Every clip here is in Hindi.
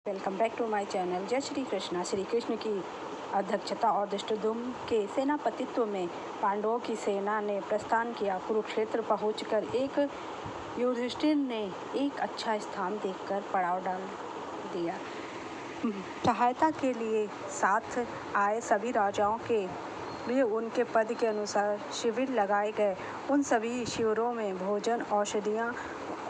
Welcome back to my channel. जय श्री कृष्णा। श्री कृष्ण की अध्यक्षता और धृष्टद्युम्न के सेनापतित्व में पांडवों की सेना ने प्रस्थान किया। कुरुक्षेत्र पहुंचकर युधिष्ठिर ने एक अच्छा स्थान देखकर पड़ाव डाल दिया। सहायता के लिए साथ आए सभी राजाओं के लिए उनके पद के अनुसार शिविर लगाए गए। उन सभी शिविरों में भोजन, औषधियाँ,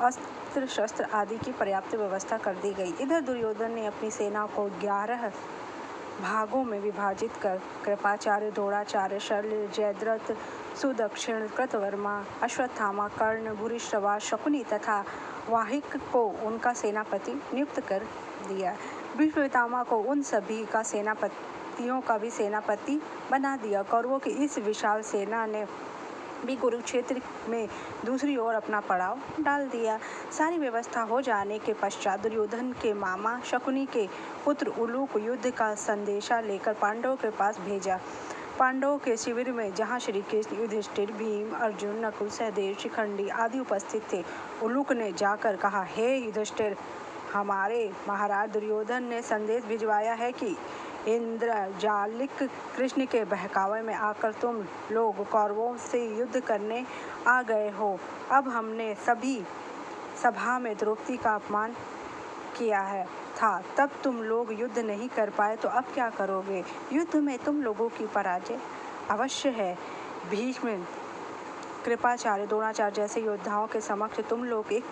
अस्त्र शस्त्र आदि की पर्याप्त व्यवस्था कर दी गई। इधर दुर्योधन ने अपनी सेना को 11 भागों में विभाजित कर कृपाचार्य, द्रोणाचार्य, शल्य, जयद्रथ, सुदक्षिण, कृतवर्मा, अश्वत्थामा, कर्ण, भूरिश्रवा, शकुनी तथा वाहिक को उनका सेनापति नियुक्त कर दिया। भीष्म पितामह को उन सभी का सेनापतियों का भी सेनापति बना दिया। कौरवों की इस विशाल सेना ने भी कुरुक्षेत्र में दूसरी ओर अपना पड़ाव डाल दिया। सारी व्यवस्था हो जाने के पश्चात दुर्योधन के मामा शकुनी के पुत्र उलूक युद्ध का संदेशा लेकर पांडवों के पास भेजा। पांडवों के शिविर में जहाँ श्री कृष्ण, युधिष्ठिर, भीम, अर्जुन, नकुल, सहदेव, शिखंडी आदि उपस्थित थे, उलूक ने जाकर कहा, हे युधिष्ठिर, हमारे महाराज दुर्योधन ने संदेश भिजवाया है कि इंद्रजालिक कृष्ण के बहकावे में आकर तुम लोग कौरवों से युद्ध करने आ गए हो। अब हमने सभी सभा में द्रौपदी का अपमान किया था, तब तुम लोग युद्ध नहीं कर पाए, तो अब क्या करोगे? युद्ध में तुम लोगों की पराजय अवश्य है। भीष्म, कृपाचार्य, द्रोणाचार्य जैसे योद्धाओं के समक्ष तुम लोग एक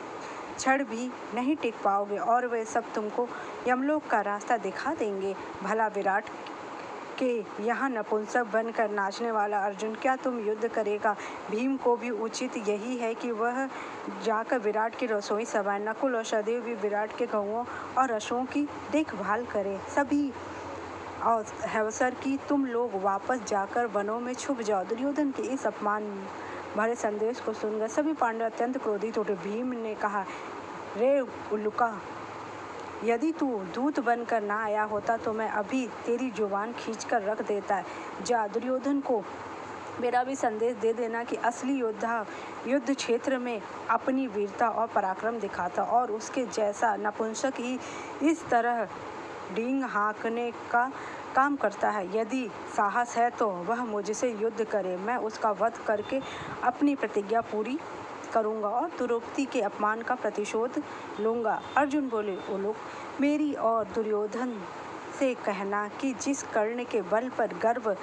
क्षण भी नहीं टिक पाओगे और वे सब तुमको यमलोक का रास्ता दिखा देंगे। भला विराट के यहाँ नपुंसक बनकर नाचने वाला अर्जुन क्या तुम युद्ध करेगा? भीम को भी उचित यही है कि वह जाकर विराट की रसोई सभाएं, नकुल और सहदेव भी विराट के गौओं और रसों की देखभाल करें। सभी अवसर की तुम लोग वापस जाकर वनों में छुप जाओ। दुर्योधन के इस अपमान भरे संदेश को सुनकर सभी पांडव अत्यंत क्रोधित उठे। भीम ने कहा, रे उल्लूका, यदि तू दूत बनकर ना आया होता तो मैं अभी तेरी जुबान खींचकर रख देता। जा, दुर्योधन को मेरा भी संदेश दे देना कि असली योद्धा युद्ध क्षेत्र में अपनी वीरता और पराक्रम दिखाता और उसके जैसा नपुंसक ही इस तरह डींग हाँकने का काम करता है। यदि साहस है तो वह मुझसे युद्ध करे, मैं उसका वध करके अपनी प्रतिज्ञा पूरी करूंगा और द्रौपदी के अपमान का प्रतिशोध लूंगा। अर्जुन बोले, उलूक, मेरी और दुर्योधन से कहना कि जिस कर्ण के बल पर गर्व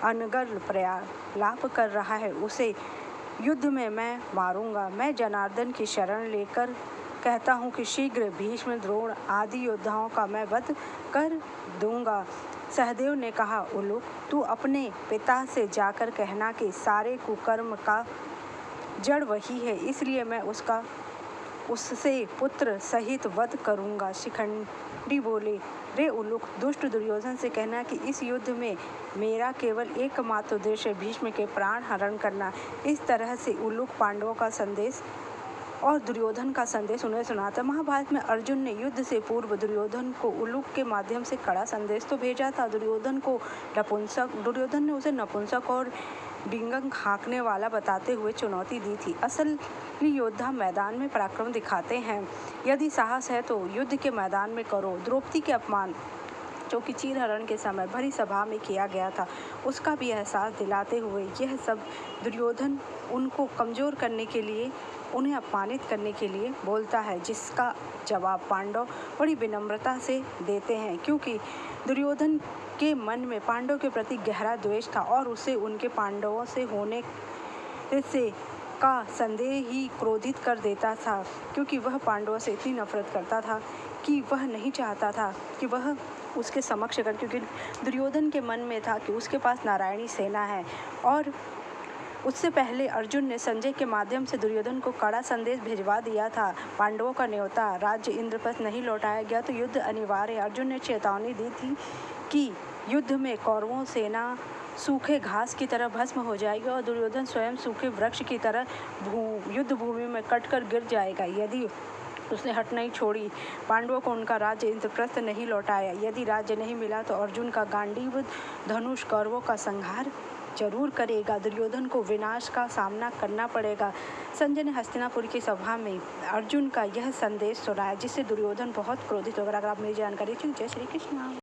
अनर्गल प्रलाप कर रहा है उसे युद्ध में मैं मारूंगा। मैं जनार्दन की शरण लेकर कहता हूँ कि शीघ्र भीष्म, द्रोण आदि योद्धाओं का मैं वध कर दूंगा। सहदेव ने कहा, उलूक, तू अपने पिता से जाकर कहना कि सारे कुकर्म का जड़ वही है, इसलिए मैं उससे पुत्र सहित वध करूंगा। शिखंडी बोले, रे उलूक, दुष्ट दुर्योधन से कहना कि इस युद्ध में मेरा केवल एकमात्र उद्देश्य भीष्म के प्राण हरण करना। इस तरह से उलूक पांडवों का संदेश और दुर्योधन का संदेश उन्हें सुनाता। महाभारत में अर्जुन ने युद्ध से पूर्व दुर्योधन को उलूक के माध्यम से कड़ा संदेश तो भेजा था। दुर्योधन ने उसे नपुंसक और डिंगंग हाँकने वाला बताते हुए चुनौती दी थी। असली योद्धा मैदान में पराक्रम दिखाते हैं। यदि साहस है तो युद्ध के मैदान में करो। द्रौपदी के अपमान जो कि चीरहरण के समय भरी सभा में किया गया था, उसका भी एहसास दिलाते हुए यह सब दुर्योधन उनको कमज़ोर करने के लिए, उन्हें अपमानित करने के लिए बोलता है, जिसका जवाब पांडव बड़ी विनम्रता से देते हैं, क्योंकि दुर्योधन के मन में पांडव के प्रति गहरा द्वेष था और उसे उनके पांडवों से होने से का संदेह ही क्रोधित कर देता था, क्योंकि वह पांडवों से इतनी नफरत करता था कि वह नहीं चाहता था कि वह उसके समक्ष कर, क्योंकि दुर्योधन के मन में था कि उसके पास नारायणी सेना है। और उससे पहले अर्जुन ने संजय के माध्यम से दुर्योधन को कड़ा संदेश भिजवा दिया था। पांडवों का न्योता राज्य इंद्रप्रस्थ नहीं लौटाया गया तो युद्ध अनिवार्य है। अर्जुन ने चेतावनी दी थी कि युद्ध में कौरवों सेना सूखे घास की तरह भस्म हो जाएगी और दुर्योधन स्वयं सूखे वृक्ष की तरह युद्ध भूमि में कटकर गिर जाएगा यदि उसने हट नहीं छोड़ी। पांडवों को उनका राज्य इंद्रप्रस्थ नहीं लौटाया। यदि राज्य नहीं मिला तो अर्जुन का गांडीव धनुष कौरवों का संहार जरूर करेगा। दुर्योधन को विनाश का सामना करना पड़ेगा। संजय ने हस्तिनापुर की सभा में अर्जुन का यह संदेश सुनाया, जिससे दुर्योधन बहुत क्रोधित हो गया। अगर आप मेरी जानकारी चाहिए, जय श्री कृष्ण।